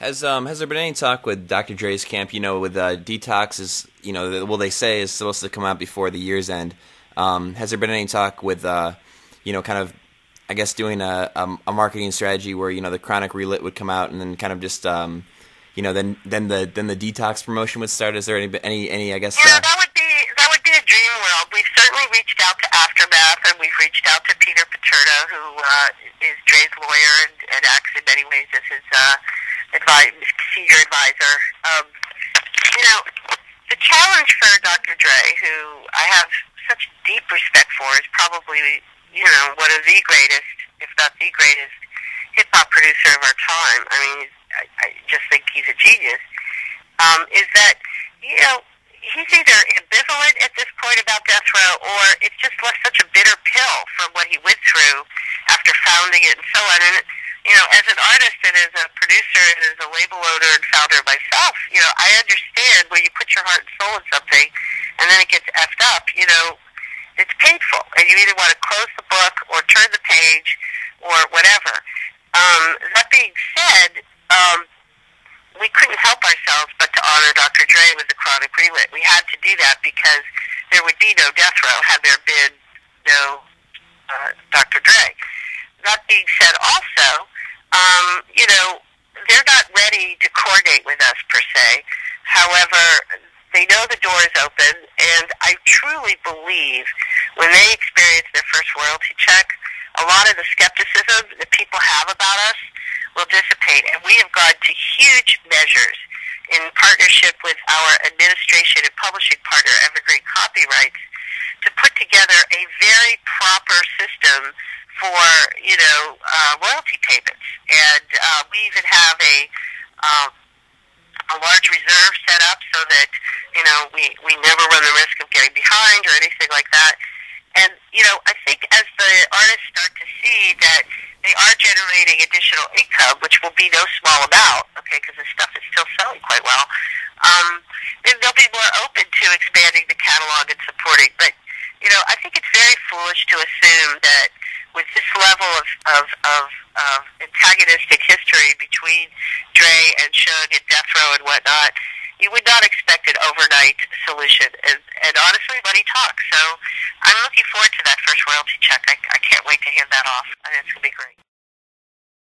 Has there been any talk with Dr. Dre's camp? With Detox is they say is supposed to come out before the year's end. Has there been any talk with kind of I guess doing a marketing strategy where the Chronic Relit would come out and then kind of just then the Detox promotion would start? Is there any I guess? Yeah, that would be a dream world. We've certainly reached out to Aftermath, and we've reached out to Peter Paterno, who is Dre's lawyer and acts in many ways as his senior advisor. The challenge for Dr. Dre, who I have such deep respect for, is probably one of the greatest, if not the greatest, hip hop producer of our time. I mean, I just think he's a genius. Is that he's either ambivalent at this point about death row, or it's just left such a bitter pill from what he went through after founding it and so on. And as an artist and as a producer and as a label owner and founder myself, I understand when you put your heart and soul in something and then it gets effed up, it's painful. And you either want to close the book or turn the page or whatever. That being said, we couldn't help ourselves but to honor Dr. Dre with the Chronic Relit. We had to do that because there would be no death row had there been no Dr. Dre. That being said, also, they're not ready to coordinate with us per se. However, they know the door is open, and I truly believe when they experience their first royalty check, a lot of the skepticism that people have about us will dissipate. And we have gone to huge measures in partnership with our administration and publishing partner, Evergreen Copyrights, to put together a very proper system for, royalty payments. And we even have a large reserve set up so that, we never run the risk of getting behind or anything like that. And, I think as the artists start to see that they are generating additional income, which will be no small amount, okay, because the stuff is still selling quite well, then they'll be more open to expanding the catalog and supporting. But, I think it's very foolish to assume that with this level of antagonistic history between Dre and Suge and Death Row and whatnot, you would not expect an overnight solution. And honestly, money talks. So I'm looking forward to that first royalty check. I can't wait to hand that off. I think it's going to be great.